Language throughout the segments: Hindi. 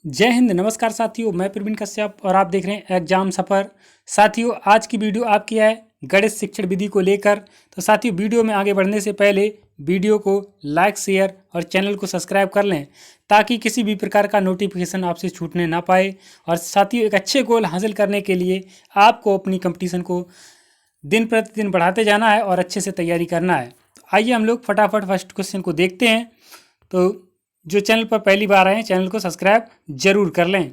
जय हिंद। नमस्कार साथियों, मैं प्रवीण कश्यप और आप देख रहे हैं एग्जाम सफ़र। साथियों, आज की वीडियो आपकी है गणित शिक्षण विधि को लेकर। तो साथियों, वीडियो में आगे बढ़ने से पहले वीडियो को लाइक, शेयर और चैनल को सब्सक्राइब कर लें ताकि किसी भी प्रकार का नोटिफिकेशन आपसे छूटने ना पाए। और साथियों, एक अच्छे गोल हासिल करने के लिए आपको अपनी कंपटीशन को दिन प्रतिदिन बढ़ाते जाना है और अच्छे से तैयारी करना है। आइए हम लोग फटाफट फर्स्ट क्वेश्चन को देखते हैं। तो जो चैनल पर पहली बार आए हैं, चैनल को सब्सक्राइब जरूर कर लें।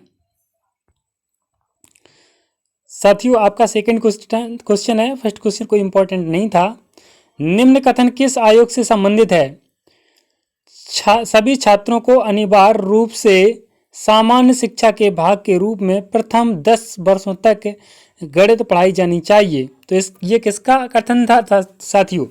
साथियों, आपका सेकंड क्वेश्चन है। फर्स्ट क्वेश्चन कोई इंपॉर्टेंट नहीं था। निम्न कथन किस आयोग से संबंधित है? सभी छात्रों को अनिवार्य रूप से सामान्य शिक्षा के भाग के रूप में प्रथम 10 वर्षों तक गणित पढ़ाई जानी चाहिए। तो ये किसका कथन था साथियों?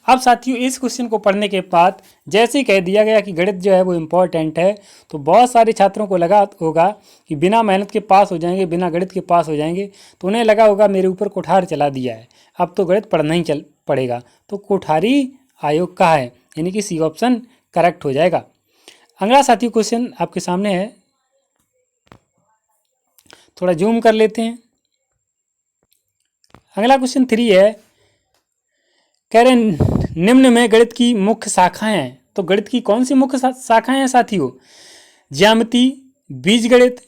अब साथियों, इस क्वेश्चन को पढ़ने के बाद जैसे ही कह दिया गया कि गणित जो है वो इम्पोर्टेंट है, तो बहुत सारे छात्रों को लगा होगा कि बिना मेहनत के पास हो जाएंगे, बिना गणित के पास हो जाएंगे। तो उन्हें लगा होगा मेरे ऊपर कुठार चला दिया है, अब तो गणित पढ़ना ही पड़ेगा। तो कोठारी आयोग का है, यानी कि सी ऑप्शन करेक्ट हो जाएगा। अगला साथियों क्वेश्चन आपके सामने है, थोड़ा जूम कर लेते हैं। अगला क्वेश्चन 3 है। कह रहे निम्न में गणित की मुख्य शाखाएं हैं। तो गणित की कौन सी मुख्य शाखाएं हैं साथियों? ज्यामिति, बीजगणित,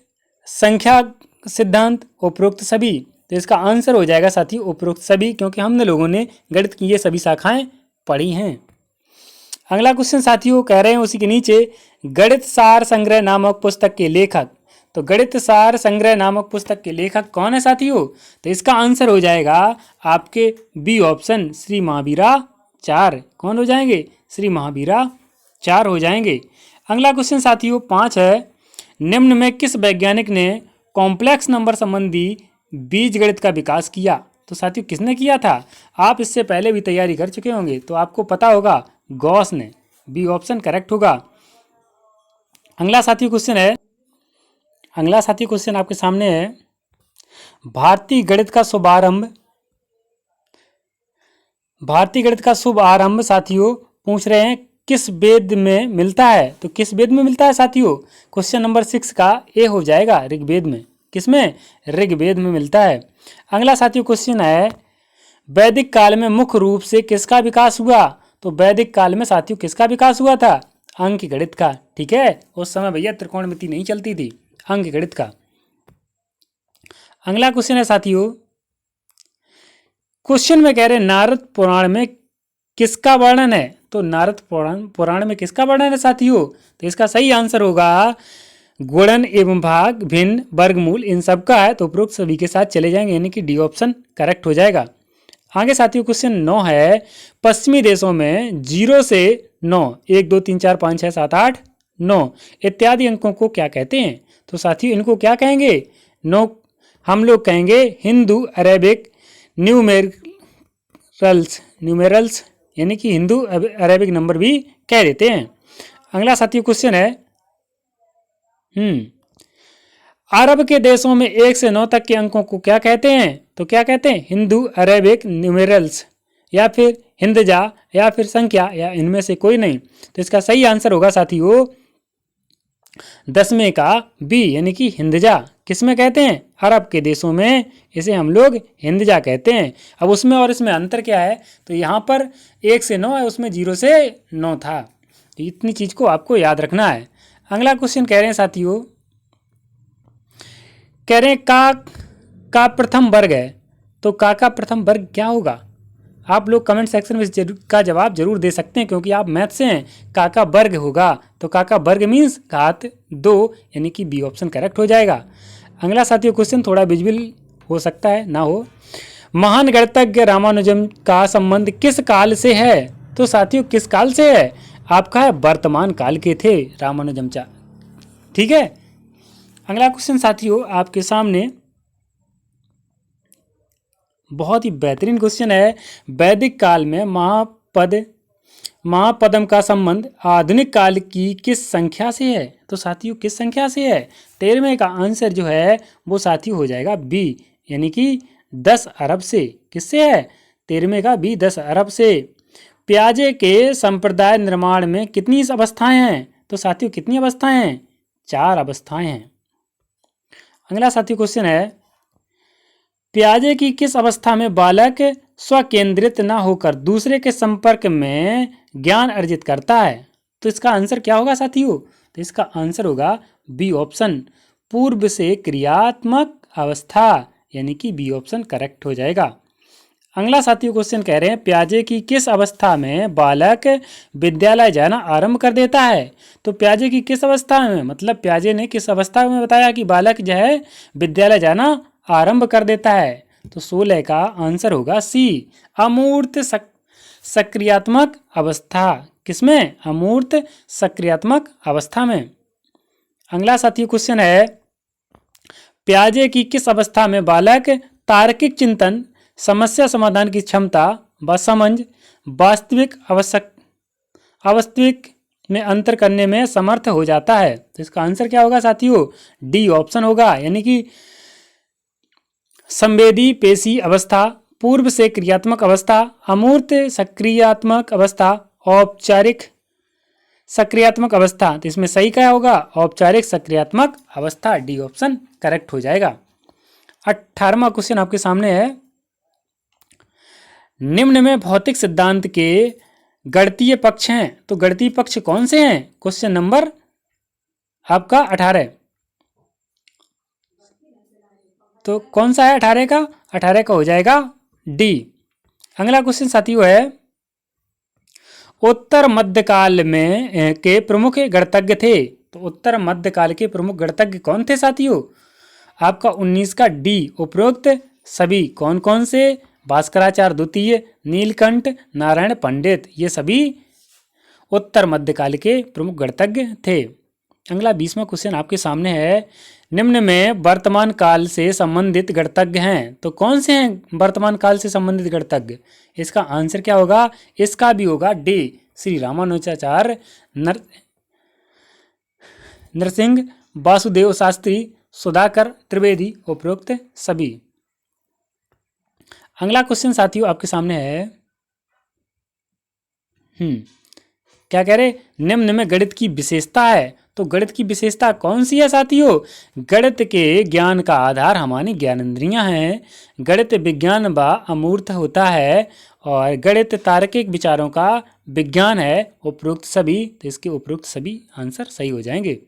संख्या सिद्धांत, उपरोक्त सभी। तो इसका आंसर हो जाएगा साथियों उपरोक्त सभी, क्योंकि हमने लोगों ने गणित की ये सभी शाखाएं पढ़ी हैं। अगला क्वेश्चन साथियों कह रहे हैं उसी के नीचे, गणित सार संग्रह नामक पुस्तक के लेखक। तो गणित सार संग्रह नामक पुस्तक के लेखक कौन है साथियों? तो इसका आंसर हो जाएगा आपके बी ऑप्शन, श्री महावीराचार्य। कौन हो जाएंगे? श्री महावीराचार्य हो जाएंगे। अगला क्वेश्चन साथियों 5 है। निम्न में किस वैज्ञानिक ने कॉम्प्लेक्स नंबर संबंधी बीजगणित का विकास किया? तो साथियों, किसने किया था? आप इससे पहले भी तैयारी कर चुके होंगे तो आपको पता होगा, गॉस ने। बी ऑप्शन करेक्ट होगा। अगला साथियों क्वेश्चन आपके सामने है। भारतीय गणित का शुभ आरंभ साथियों पूछ रहे हैं किस वेद में मिलता है? तो किस वेद में मिलता है साथियों? क्वेश्चन नंबर 6 का ए हो जाएगा, ऋग्वेद में। किसमें? ऋग्वेद में मिलता है। अगला साथियों क्वेश्चन है, वैदिक काल में मुख्य रूप से किसका विकास हुआ? तो वैदिक काल में साथियों किसका विकास हुआ था? अंक गणित का। ठीक है, उस समय भैया त्रिकोणमिति नहीं चलती थी, अंक गणित का। अगला क्वेश्चन है साथियों, क्वेश्चन में कह रहे नारद पुराण में किसका वर्णन है? तो नारद पुराण में किसका वर्णन है साथियों? तो इसका सही आंसर होगा गुणन एवं भाग, भिन्न, वर्गमूल, इन सब का है। तो उपरोक्त सभी के साथ चले जाएंगे, यानी कि डी ऑप्शन करेक्ट हो जाएगा। आगे साथियों क्वेश्चन 9 है। पश्चिमी देशों में 0 से 9, 1 2 3 4 5 6 7 8 9 इत्यादि अंकों को क्या कहते हैं? तो साथियों इनको क्या कहेंगे? हम लोग कहेंगे हिंदू अरेबिक न्यूमेरल्स, यानी कि हिंदू अरेबिक नंबर भी कह देते हैं। अगला साथियों क्वेश्चन है, अरब के देशों में 1 से 9 तक के अंकों को क्या कहते हैं? तो क्या कहते हैं? हिंदू अरेबिक न्यूमेरल्स, या फिर हिंदजा, या फिर संख्या, या इनमें से कोई नहीं। तो इसका सही आंसर होगा साथियों 10वें का बी, यानी कि हिंदजा। किसमें कहते हैं? अरब के देशों में इसे हम लोग हिंदजा कहते हैं। अब उसमें और इसमें अंतर क्या है? तो यहाँ पर 1 से 9 है, उसमें 0 से 9 था। तो इतनी चीज को आपको याद रखना है। अगला क्वेश्चन कह रहे हैं साथियों, कह रहे हैं का प्रथम वर्ग है। तो का प्रथम वर्ग क्या होगा? आप लोग कमेंट सेक्शन में का जवाब जरूर दे सकते हैं, क्योंकि आप मैथ से हैं। का वर्ग होगा, तो का वर्ग मीन्स घात 2, यानी कि बी ऑप्शन करेक्ट हो जाएगा। अगला साथियों क्वेश्चन थोड़ा विजुअल हो सकता है, ना हो। महान गणितज्ञ रामानुजम का संबंध किस काल से है? तो साथियों किस काल से है? आपका है वर्तमान काल के थे रामानुजम। ठीक है। अगला क्वेश्चन साथियों आपके सामने बहुत ही बेहतरीन क्वेश्चन है। वैदिक काल में महापदम का संबंध आधुनिक काल की किस संख्या से है? तो साथियों किस संख्या से है? 13वें का आंसर जो है वो साथियों हो जाएगा बी, यानी कि 10 अरब से। किससे है? 13वें का बी, 10 अरब से। पियाजे के संप्रदाय निर्माण में कितनी अवस्थाएं हैं? तो साथियों कितनी अवस्थाएं हैं? 4 अवस्थाएं हैं। अगला साथी क्वेश्चन है, प्याजे की किस अवस्था में बालक स्वकेंद्रित न होकर दूसरे के संपर्क में ज्ञान अर्जित करता है? तो इसका आंसर क्या होगा साथियों? तो इसका आंसर होगा बी ऑप्शन, पूर्व से क्रियात्मक अवस्था, यानी कि बी ऑप्शन करेक्ट हो जाएगा। अगला साथियों क्वेश्चन कह रहे हैं, प्याजे की किस अवस्था में बालक विद्यालय जाना आरंभ कर देता है? तो प्याजे की किस अवस्था में, मतलब प्याजे ने किस अवस्था में बताया कि बालक जो है विद्यालय जाना आरंभ कर देता है? तो 16 का आंसर होगा सी, अमूर्त सक्रियात्मक अवस्था। किसमें? अमूर्त सक्रियात्मक अवस्था में। अगला साथियों क्वेश्चन है, प्याजे की किस अवस्था में बालक तार्किक चिंतन, समस्या समाधान की क्षमता व समझ, वास्तविक में अंतर करने में समर्थ हो जाता है? तो इसका आंसर क्या होगा साथियों? डी ऑप्शन होगा, यानी कि संवेदी पेशी अवस्था, पूर्व से क्रियात्मक अवस्था, अमूर्त सक्रियात्मक अवस्था, औपचारिक सक्रियात्मक अवस्था। तो इसमें सही क्या होगा? औपचारिक सक्रियात्मक अवस्था, डी ऑप्शन करेक्ट हो जाएगा। 18वां क्वेश्चन आपके सामने है, निम्न में भौतिक सिद्धांत के गणितीय पक्ष हैं, तो गणितीय पक्ष कौन से हैं? क्वेश्चन नंबर आपका 18। तो कौन सा है 18 का? 18 का हो जाएगा डी। अगला क्वेश्चन साथियों है, उत्तर मध्यकाल में के प्रमुख गणितज्ञ थे। तो उत्तर मध्यकाल के प्रमुख गणितज्ञ कौन थे साथियों? आपका 19 का डी, उपरोक्त सभी कौन कौन से? भास्कराचार्य द्वितीय, नीलकंठ, नारायण पंडित, ये सभी उत्तर मध्यकाल के प्रमुख गणितज्ञ थे। अगला 20वां क्वेश्चन आपके सामने है, निम्न में वर्तमान काल से संबंधित गणितज्ञ हैं, तो कौन से हैं वर्तमान काल से संबंधित गणितज्ञ? इसका आंसर क्या होगा? इसका भी होगा डी, श्री रामानुजाचार्य, नरसिंह, वासुदेव शास्त्री, सुधाकर त्रिवेदी, उपरोक्त सभी। अगला क्वेश्चन साथियों आपके सामने है, क्या कह रहे? निम्न में गणित की विशेषता है, तो गणित की विशेषता कौन सी है साथियों? गणित के ज्ञान का आधार हमारी ज्ञानेंद्रियां हैं, गणित विज्ञान व अमूर्त होता है, और गणित तार्किक विचारों का विज्ञान है, उपरोक्त सभी। तो इसके उपरोक्त सभी आंसर सही हो जाएंगे।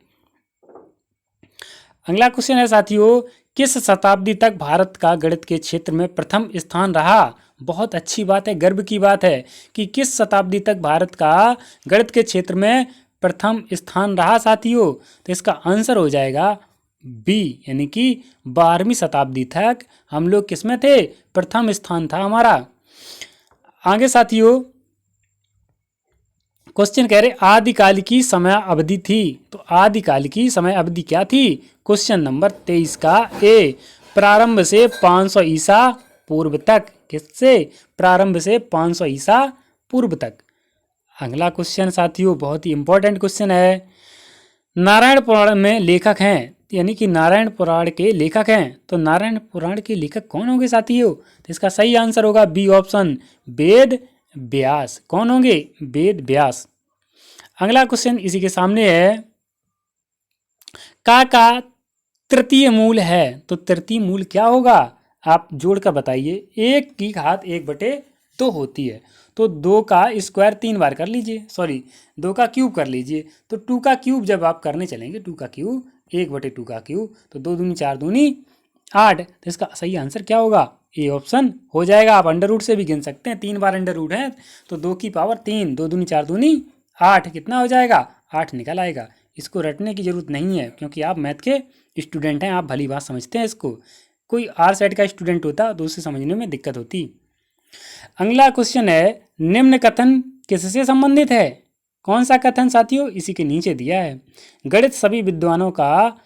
अगला क्वेश्चन है साथियों, किस शताब्दी तक भारत का गणित के क्षेत्र में प्रथम स्थान रहा? बहुत अच्छी बात है, गर्व की बात है कि किस शताब्दी तक भारत का गणित के क्षेत्र में प्रथम स्थान रहा साथियों? तो इसका आंसर हो जाएगा बी, यानी कि 12वीं शताब्दी तक हम लोग किसमें थे? प्रथम स्थान था हमारा। आगे साथियों क्वेश्चन कह रहे, आदिकाल की समय अवधि थी, तो आदिकाल की समय अवधि क्या थी? क्वेश्चन नंबर 23 का ए, प्रारंभ से 500 ईसा पूर्व तक। किससे? प्रारंभ से 500 ईसा पूर्व तक। अगला क्वेश्चन साथियों बहुत ही इंपॉर्टेंट क्वेश्चन है, नारायण पुराण में लेखक हैं, यानी कि नारायण पुराण के लेखक हैं, तो नारायण पुराण के लेखक कौन होंगे साथियों? तो इसका सही आंसर होगा बी ऑप्शन, वेद व्यास। कौन होंगे? वेद व्यास। अगला क्वेश्चन इसी के सामने है, का तृतीय मूल है, तो तृतीय मूल क्या होगा? आप जोड़कर बताइए। 1 की घात 1/2 होती है, तो 2 का स्क्वायर 3 बार कर लीजिए, सॉरी 2 का क्यूब कर लीजिए। तो 2 का क्यूब जब आप करने चलेंगे, 2 का क्यूब 1/2 का क्यूब, तो 2 दूनी 4 दूनी 8। तो इसका सही आंसर क्या होगा? ए ऑप्शन हो जाएगा। आप अंडर रूट से भी गिन सकते हैं, 3 बार अंडर रूट है, तो 2 की पावर 3, 2 दूनी 4 दूनी 8, कितना हो जाएगा? 8 निकल आएगा। इसको रटने की जरूरत नहीं है, क्योंकि आप मैथ के स्टूडेंट हैं, आप भली बात समझते हैं इसको। कोई आर सेट का स्टूडेंट होता तो उसे समझने में दिक्कत होती। अगला क्वेश्चन है, निम्न कथन किससे संबंधित है? कौन सा कथन साथियों? इसी के नीचे दिया है, गणित सभी विद्वानों का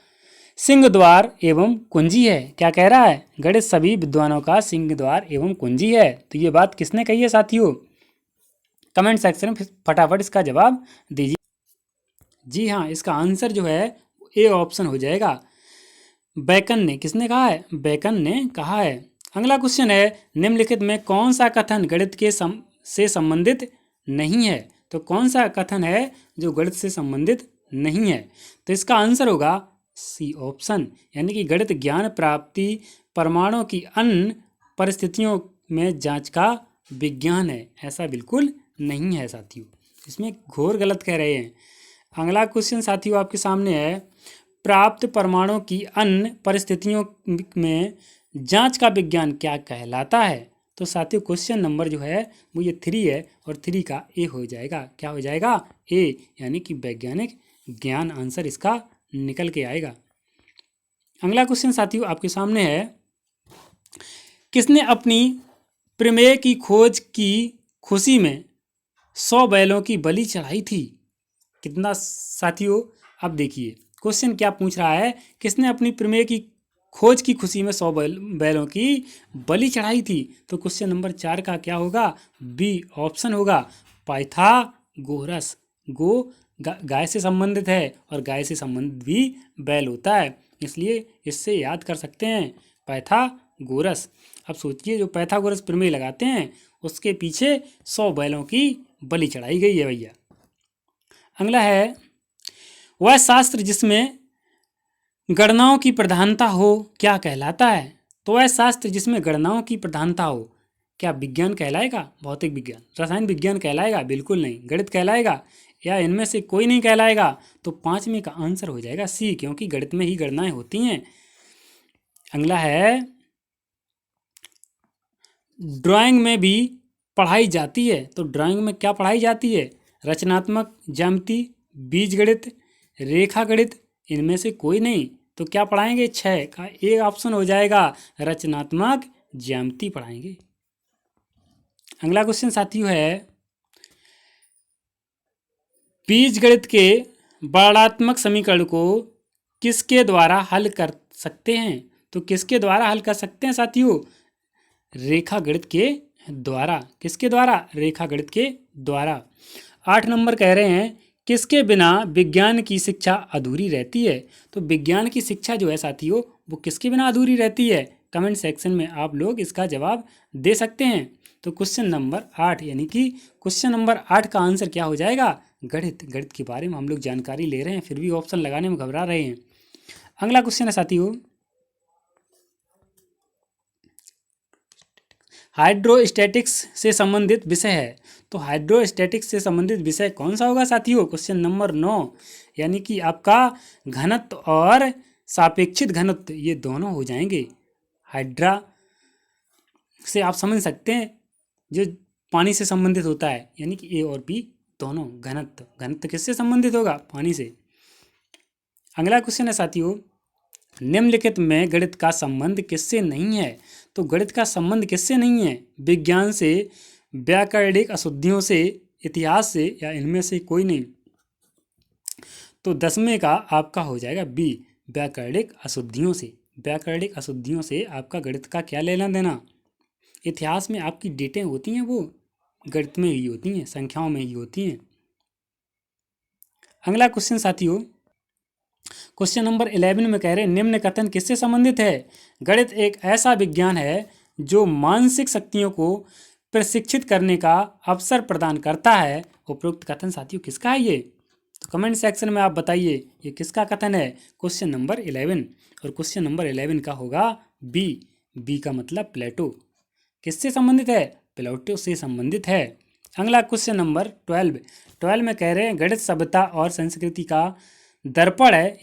सिंह द्वार एवं कुंजी है। क्या कह रहा है? गणित सभी विद्वानों का सिंह द्वार एवं कुंजी है। तो ये बात किसने कही है साथियों? कमेंट सेक्शन में फटाफट इसका जवाब दीजिए। जी हाँ, इसका आंसर जो है ए ऑप्शन हो जाएगा, बेकन ने। किसने कहा है? बेकन ने कहा है। अगला क्वेश्चन है, निम्नलिखित में कौन सा कथन गणित के से संबंधित नहीं है? तो कौन सा कथन है जो गणित से संबंधित नहीं है। तो इसका आंसर होगा सी ऑप्शन, यानी कि गणित ज्ञान प्राप्ति परमाणु की अन्य परिस्थितियों में जांच का विज्ञान है। ऐसा बिल्कुल नहीं है साथियों, इसमें घोर गलत कह रहे हैं। अगला क्वेश्चन साथियों आपके सामने है, प्राप्त परमाणु की अन्य परिस्थितियों में जांच का विज्ञान क्या कहलाता है। तो साथियों क्वेश्चन नंबर जो है वो ये 3 है और 3 का ए हो जाएगा। क्या हो जाएगा? ए, यानी कि वैज्ञानिक ज्ञान आंसर इसका निकल के आएगा। अगला क्वेश्चन साथियों आपके सामने है, किसने अपनी प्रमेय की खोज की खुशी में 100 बैलों की बलि चढ़ाई थी? कितना साथियों, अब देखिए क्वेश्चन क्या पूछ रहा है, किसने अपनी प्रमेय की खोज की खुशी में 100 बैलों की बलि चढ़ाई थी? तो क्वेश्चन नंबर 4 का क्या होगा? बी ऑप्शन होगा पाइथागोरस। गो गाय से संबंधित है और गाय से संबंधित भी बैल होता है, इसलिए इससे याद कर सकते हैं पाइथागोरस। अब सोचिए जो पाइथागोरस प्रमेय लगाते हैं उसके पीछे 100 बैलों की बलि चढ़ाई गई है भैया। अगला है, वह शास्त्र जिसमें गणनाओं की प्रधानता हो क्या कहलाता है? तो वह शास्त्र जिसमें गणनाओं की प्रधानता हो क्या विज्ञान कहलाएगा? भौतिक विज्ञान, रसायन विज्ञान कहलाएगा? बिल्कुल नहीं। गणित कहलाएगा? या इनमें से कोई नहीं कहलाएगा? तो 5वें का आंसर हो जाएगा सी, क्योंकि गणित में ही गणनाएं होती हैं। अगला है, ड्राइंग में भी पढ़ाई जाती है, तो ड्राइंग में क्या पढ़ाई जाती है? रचनात्मक ज्यामिति, बीजगणित, रेखा गणित, इनमें से कोई नहीं। तो क्या पढ़ाएंगे? 6 का ए ऑप्शन हो जाएगा, रचनात्मक ज्यामिति पढ़ाएंगे। अगला क्वेश्चन साथियों है, बीजगणित के वर्णात्मक समीकरण को किसके द्वारा हल कर सकते हैं? तो किसके द्वारा हल कर सकते हैं साथियों? रेखा गणित के द्वारा। किसके द्वारा? रेखा गणित के द्वारा। 8 नंबर कह रहे हैं, किसके बिना विज्ञान की शिक्षा अधूरी रहती है? तो विज्ञान की शिक्षा जो है साथियों वो किसके बिना अधूरी रहती है? कमेंट सेक्शन में आप लोग इसका जवाब दे सकते हैं। तो क्वेश्चन नंबर 8, यानी कि क्वेश्चन नंबर 8 का आंसर क्या हो जाएगा? गणित। गणित के बारे में हम लोग जानकारी ले रहे हैं, फिर भी ऑप्शन लगाने में घबरा रहे हैं। अगला क्वेश्चन है साथियों, हाइड्रोस्टैटिक्स से संबंधित विषय है। तो हाइड्रोस्टैटिक्स से संबंधित विषय कौन सा होगा साथियों? क्वेश्चन नंबर 9, यानी कि आपका घनत्व और सापेक्षित घनत्व, ये दोनों हो जाएंगे। हाइड्रा से आप समझ सकते हैं जो पानी से संबंधित होता है, यानी कि ए और बी दोनों। घनत्व, घनत्व किससे संबंधित होगा? पानी से। अगला क्वेश्चन है साथियों, निम्नलिखित में गणित का संबंध किससे नहीं है? तो गणित का संबंध किससे नहीं है? विज्ञान से, व्याकरणिक अशुद्धियों से, इतिहास से, या इनमें से कोई नहीं। तो 10वें का आपका हो जाएगा बी, व्याकरणिक अशुद्धियों से। व्याकरणिक अशुद्धियों से आपका गणित का क्या लेना देना? इतिहास में आपकी डेटें होती हैं वो गणित में ही होती हैं, संख्याओं में ही होती हैं। अगला क्वेश्चन साथियों, क्वेश्चन नंबर 11 में कह रहे हैं, निम्न कथन किससे संबंधित है? गणित एक ऐसा विज्ञान है जो मानसिक शक्तियों को प्रशिक्षित करने का अवसर प्रदान करता है। उपरोक्त कथन साथियों किसका है ये? तो कमेंट सेक्शन में आप बताइए ये किसका कथन है? क्वेश्चन नंबर 11, और क्वेश्चन नंबर 11 का होगा बी। बी का मतलब प्लेटो। किससे संबंधित है? प्लेटो से संबंधित है। अगला क्वेश्चन नंबर 12 में कह रहे हैं, गणित सभ्यता और संस्कृति का दर्पण है,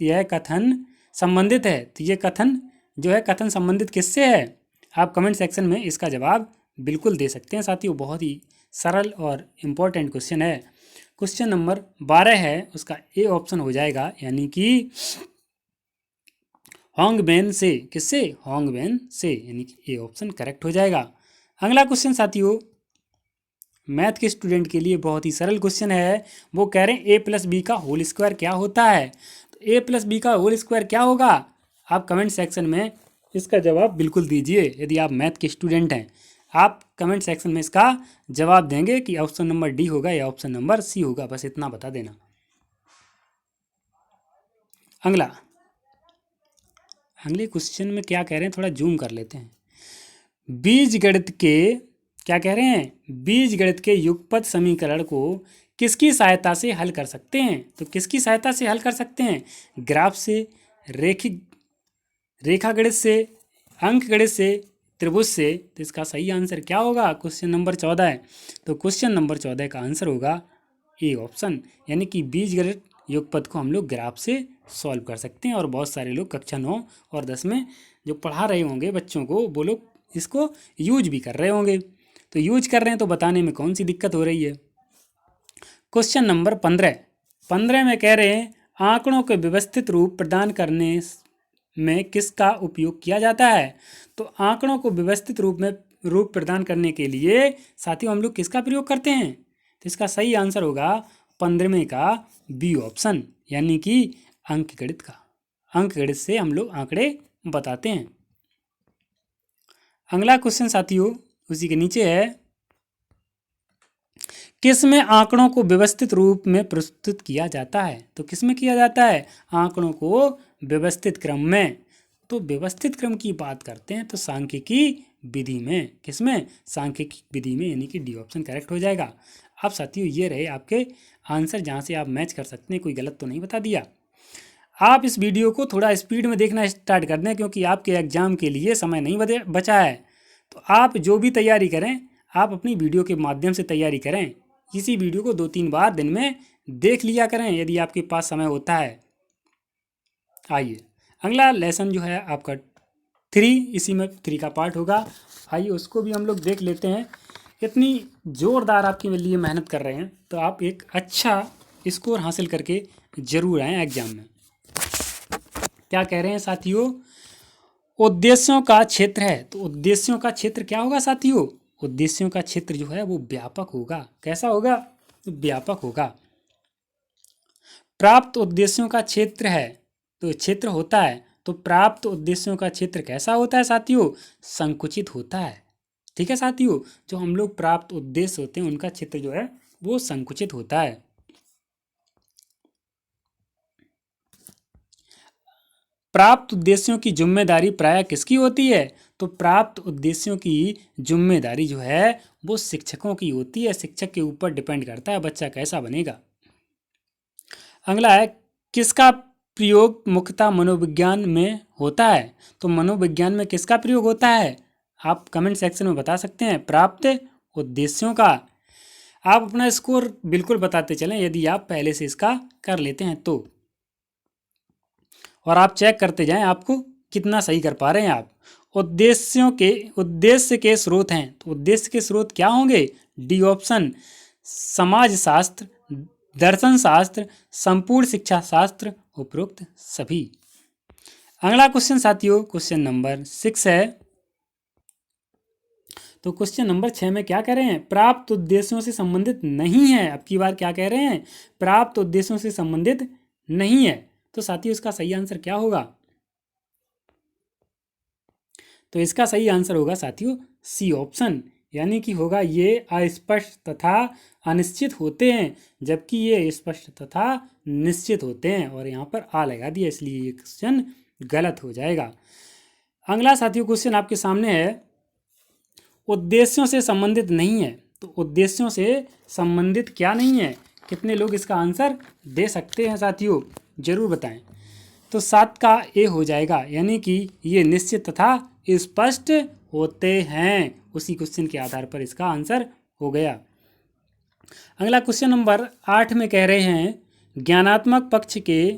यह कथन संबंधित है। तो ये कथन जो है, कथन संबंधित किससे है? आप कमेंट सेक्शन में इसका जवाब बिल्कुल दे सकते हैं साथियों। बहुत ही सरल और इम्पोर्टेंट क्वेश्चन है। क्वेश्चन नंबर 12 है, उसका ए ऑप्शन हो जाएगा, यानी कि होंगबेन से। किससे? होंगबेन से, यानी कि ए ऑप्शन करेक्ट हो जाएगा। अगला क्वेश्चन साथियों मैथ के स्टूडेंट के लिए बहुत ही सरल क्वेश्चन है। वो कह रहे हैं ए प्लस बी का होल स्क्वायर क्या होता है? तो ए प्लस बी का होल स्क्वायर क्या होगा? आप कमेंट सेक्शन में इसका जवाब बिल्कुल दीजिए। यदि आप मैथ के स्टूडेंट हैं, आप कमेंट सेक्शन में इसका जवाब देंगे कि ऑप्शन नंबर डी होगा या ऑप्शन नंबर सी होगा, बस इतना बता देना। अगले क्वेश्चन में क्या कह रहे हैं, थोड़ा जूम कर लेते हैं। बीज गणित के क्या कह रहे हैं, बीजगणित के युगपत समीकरण को किसकी सहायता से हल कर सकते हैं। तो किसकी सहायता से हल कर सकते हैं, ग्राफ से, रेखिक रेखागणित से, अंकगणित से, त्रिभुज से। तो इसका सही आंसर क्या होगा, क्वेश्चन नंबर 14 है। तो क्वेश्चन नंबर 14 का आंसर होगा ए ऑप्शन, यानी कि बीजगणित युगपत को हम लोग ग्राफ से सॉल्व कर सकते हैं। और बहुत सारे लोग कक्षा 9 और 10 में जो पढ़ा रहे होंगे बच्चों को, वो लोग इसको यूज भी कर रहे होंगे। तो यूज कर रहे हैं तो बताने में कौन सी दिक्कत हो रही है। क्वेश्चन नंबर 15 में कह रहे हैं आंकड़ों को व्यवस्थित रूप प्रदान करने में किसका उपयोग किया जाता है। तो आंकड़ों को व्यवस्थित रूप प्रदान करने के लिए साथियों हम लोग किसका प्रयोग करते हैं। तो इसका सही आंसर होगा 15वें का बी ऑप्शन, यानी कि अंकगणित का। अंकगणित से हम लोग आंकड़े बताते हैं। अगला क्वेश्चन साथियों उसी के नीचे है, किस में आंकड़ों को व्यवस्थित रूप में प्रस्तुत किया जाता है। तो किस में किया जाता है, आंकड़ों को व्यवस्थित क्रम में। तो व्यवस्थित क्रम की बात करते हैं तो सांख्यिकी विधि में। किस में, सांख्यिकी विधि में, यानी कि डी ऑप्शन करेक्ट हो जाएगा। अब साथियों ये रहे आपके आंसर, जहाँ से आप मैच कर सकते हैं, कोई गलत तो नहीं बता दिया। आप इस वीडियो को थोड़ा स्पीड में देखना स्टार्ट कर दें, क्योंकि आपके एग्जाम के लिए समय नहीं बचा है। तो आप जो भी तैयारी करें, आप अपनी वीडियो के माध्यम से तैयारी करें। इसी वीडियो को 2-3 बार दिन में देख लिया करें यदि आपके पास समय होता है। आइए अगला लेसन जो है आपका 3, इसी में 3 का पार्ट होगा। आइए उसको भी हम लोग देख लेते हैं। इतनी ज़ोरदार आपके लिए मेहनत कर रहे हैं तो आप एक अच्छा स्कोर हासिल करके ज़रूर आएँ एग्जाम में। क्या कह रहे हैं साथियों, उद्देश्यों का क्षेत्र है। तो उद्देश्यों का क्षेत्र क्या होगा साथियों, उद्देश्यों का क्षेत्र जो है वो व्यापक होगा। कैसा होगा, व्यापक होगा। प्राप्त उद्देश्यों का क्षेत्र है, तो क्षेत्र होता है, तो प्राप्त उद्देश्यों का क्षेत्र कैसा होता है साथियों, संकुचित होता है। ठीक है साथियों, जो हम लोग प्राप्त उद्देश्य होते हैं उनका क्षेत्र जो है वो संकुचित होता है। प्राप्त उद्देश्यों की जिम्मेदारी प्रायः किसकी होती है। तो प्राप्त उद्देश्यों की जिम्मेदारी जो है वो शिक्षकों की होती है। शिक्षक के ऊपर डिपेंड करता है बच्चा कैसा बनेगा। अगला है, किसका प्रयोग मुख्यतः मनोविज्ञान में होता है। तो मनोविज्ञान में किसका प्रयोग होता है, आप कमेंट सेक्शन में बता सकते हैं। प्राप्त उद्देश्यों का। आप अपना स्कोर बिल्कुल बताते चलें यदि आप पहले से इसका कर लेते हैं तो, और आप चेक करते जाएं आपको कितना सही कर पा रहे हैं आप। उद्देश्य के स्रोत हैं, तो उद्देश्य के स्रोत क्या होंगे, डी ऑप्शन, समाजशास्त्र, दर्शन शास्त्र, संपूर्ण शिक्षा शास्त्र, उपरोक्त सभी। अगला क्वेश्चन साथियों क्वेश्चन नंबर 6 है। तो क्वेश्चन नंबर 6 में क्या कह रहे हैं, प्राप्त उद्देश्यों से संबंधित नहीं है। अब की बार क्या कह रहे हैं, प्राप्त उद्देश्यों से संबंधित नहीं है। तो साथियों इसका सही आंसर क्या होगा, तो इसका सही आंसर होगा साथियों सी ऑप्शन, यानी कि होगा ये अस्पष्ट तथा अनिश्चित होते हैं, जबकि ये स्पष्ट तथा निश्चित होते हैं। और यहाँ पर आ लगा दिया, इसलिए ये क्वेश्चन गलत हो जाएगा। अगला साथियों क्वेश्चन आपके सामने है, उद्देश्यों से संबंधित नहीं है। तो उद्देश्यों से संबंधित क्या नहीं है, कितने लोग इसका आंसर दे सकते हैं साथियों, जरूर बताएं। तो 7 का ए हो जाएगा, यानी कि ये निश्चित तथा स्पष्ट होते हैं। उसी क्वेश्चन के आधार पर इसका आंसर हो गया। अगला क्वेश्चन नंबर 8 में कह रहे हैं, ज्ञानात्मक पक्ष के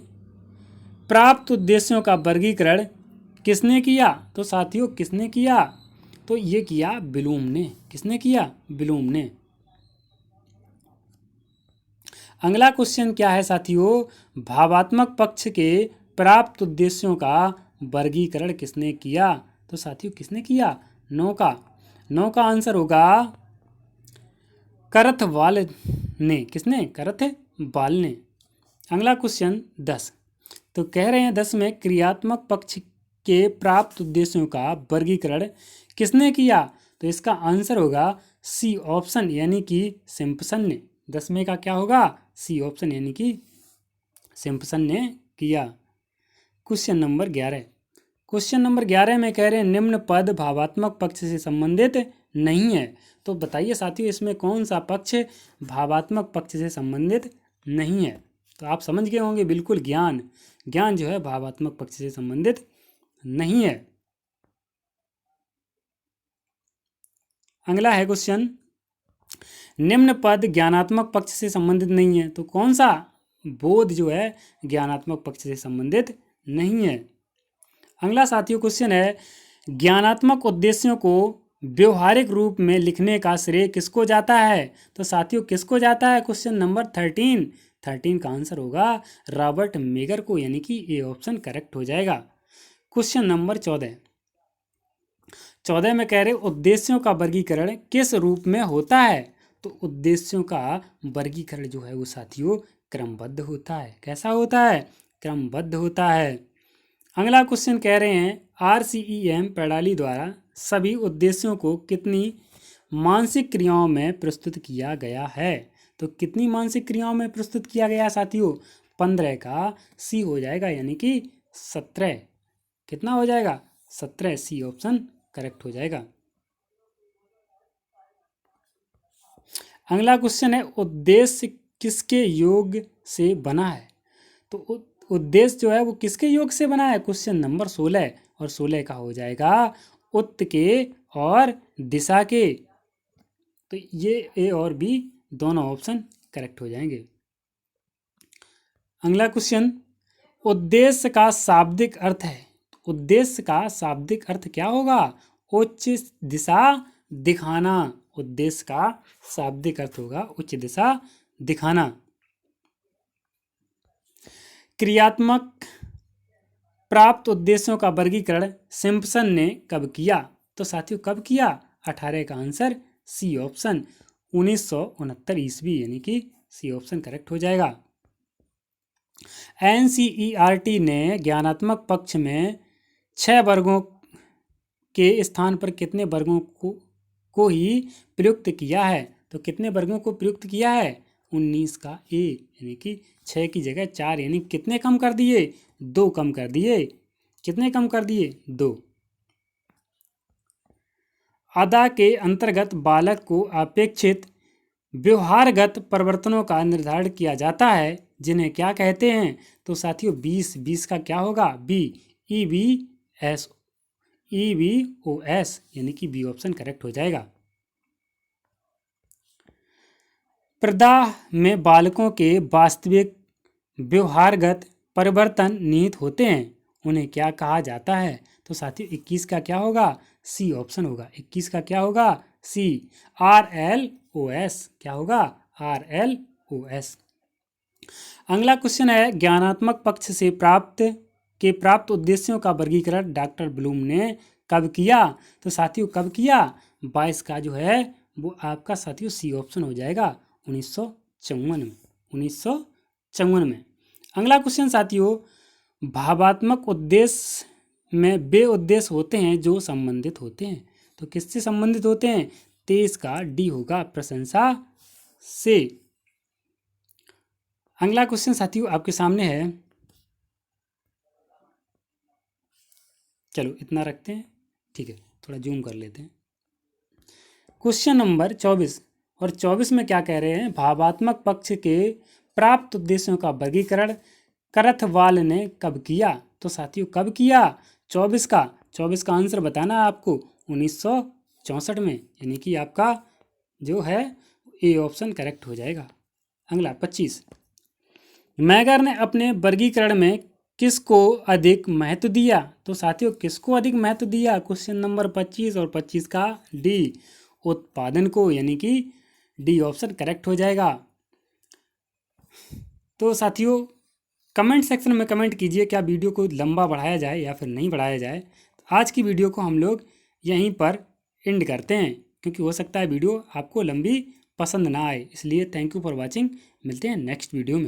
प्राप्त उद्देश्यों का वर्गीकरण किसने किया। तो साथियों किसने किया, तो ये किया ब्लूम ने। किसने किया, ब्लूम ने। अगला क्वेश्चन क्या है साथियों, भावात्मक पक्ष के प्राप्त उद्देश्यों का वर्गीकरण किसने किया। तो साथियों किसने किया, 9 का आंसर होगा करथवाल ने। किसने, करथवाल ने। अगला क्वेश्चन 10, तो कह रहे हैं 10 में क्रियात्मक पक्ष के प्राप्त उद्देश्यों का वर्गीकरण किसने किया। तो इसका आंसर होगा सी ऑप्शन, यानी कि सिम्पसन ने। 10वें का क्या होगा, सी ऑप्शन, यानी कि सिम्पसन ने किया। क्वेश्चन नंबर 11 में कह रहे हैं निम्न पद भावात्मक पक्ष से संबंधित नहीं है। तो बताइए साथियों, इसमें कौन सा पक्ष भावात्मक पक्ष से संबंधित नहीं है? तो आप समझ गए होंगे, बिल्कुल ज्ञान जो है भावात्मक पक्ष से संबंधित नहीं है। अगला है क्वेश्चन, निम्न पद ज्ञानात्मक पक्ष से संबंधित नहीं है, तो कौन सा बोध जो है ज्ञानात्मक पक्ष से संबंधित नहीं है? अगला साथियों क्वेश्चन है, ज्ञानात्मक उद्देश्यों को व्यवहारिक रूप में लिखने का श्रेय किसको जाता है? तो साथियों किसको जाता है? क्वेश्चन नंबर 13 का आंसर होगा रॉबर्ट मेगर को, यानी कि ए ऑप्शन करेक्ट हो जाएगा। क्वेश्चन नंबर 14 में कह रहे उद्देश्यों का वर्गीकरण किस रूप में होता है? तो उद्देश्यों का वर्गीकरण जो है वो साथियों क्रमबद्ध होता है। कैसा होता है? क्रमबद्ध होता है। अगला क्वेश्चन कह रहे हैं, RCEM प्रणाली द्वारा सभी उद्देश्यों को कितनी मानसिक क्रियाओं में प्रस्तुत किया गया है? तो कितनी मानसिक क्रियाओं में प्रस्तुत किया गया साथियों? 15 का सी हो जाएगा, यानी कि 17। कितना हो जाएगा? 17। सी ऑप्शन करेक्ट हो जाएगा। अगला क्वेश्चन है, उद्देश्य किसके योग से बना है? तो उद्देश्य जो है वो किसके योग से बना है? क्वेश्चन नंबर 16, और 16 का हो जाएगा उत्त के और दिशा के। तो ये ए और बी दोनों ऑप्शन करेक्ट हो जाएंगे। अगला क्वेश्चन, उद्देश्य का शाब्दिक अर्थ है। उद्देश्य का शाब्दिक अर्थ क्या होगा? उच्च दिशा दिखाना। उद्देश्य का शाब्दिक अर्थ होगा उच्च दिशा दिखाना। क्रियात्मक प्राप्त उद्देश्यों का वर्गीकरण सिम्पसन ने कब किया? तो साथियों कब किया? 18 का आंसर सी ऑप्शन 1969 ईस्वी, यानी कि सी ऑप्शन करेक्ट हो जाएगा। NCERT ने ज्ञानात्मक पक्ष में 6 वर्गों के स्थान पर कितने वर्गों को ही प्रयुक्त किया है? तो कितने वर्गों को प्रयुक्त किया है? 19 का ए, यानी कि 6 की जगह 4, यानी कितने कम कर दिए? 2 कम कर दिए। कितने कम कर दिए? 2। अदा के अंतर्गत बालक को अपेक्षित व्यवहारगत परिवर्तनों का निर्धारण किया जाता है, जिन्हें क्या कहते हैं? तो साथियों 20 का क्या होगा? बी, EVOS, यानी कि बी ऑप्शन करेक्ट हो जाएगा। प्रदाह में बालकों के वास्तविक व्यवहारगत परिवर्तन निहित होते हैं, उन्हें क्या कहा जाता है? तो साथियों 21 का क्या होगा? सी ऑप्शन होगा। 21 का क्या होगा? सी, RLOS। क्या होगा? RLOS। अगला क्वेश्चन है, ज्ञानात्मक पक्ष से प्राप्त उद्देश्यों का वर्गीकरण डॉक्टर ब्लूम ने कब किया? तो साथियों कब किया? 22 का जो है वो आपका साथियों सी ऑप्शन हो जाएगा 1954 में। अगला क्वेश्चन साथियों, भावात्मक उद्देश्य में वे उद्देश्य होते हैं जो संबंधित होते हैं। तो किससे संबंधित होते हैं? 23 का डी होगा, प्रशंसा से। अगला क्वेश्चन साथियों आपके सामने है, चलो इतना रखते हैं, ठीक है, थोड़ा जूम कर लेते हैं। क्वेश्चन नंबर 24, और 24 में क्या कह रहे हैं? भावात्मक पक्ष के प्राप्त उद्देश्यों का वर्गीकरण करथवाल ने कब किया? तो साथियों कब किया? 24 का आंसर बताना है आपको 1964 में, यानी कि आपका जो है ए ऑप्शन करेक्ट हो जाएगा। अगला 25, मैगर ने अपने वर्गीकरण में किसको अधिक महत्व दिया? तो साथियों किसको अधिक महत्व दिया? क्वेश्चन नंबर 25 और 25 का डी, उत्पादन को, यानी कि डी ऑप्शन करेक्ट हो जाएगा। तो साथियों कमेंट सेक्शन में कमेंट कीजिए, क्या वीडियो को लंबा बढ़ाया जाए या फिर नहीं बढ़ाया जाए। आज की वीडियो को हम लोग यहीं पर एंड करते हैं, क्योंकि हो सकता है वीडियो आपको लंबी पसंद ना आए, इसलिए थैंक यू फॉर वॉचिंग। मिलते हैं नेक्स्ट वीडियो में।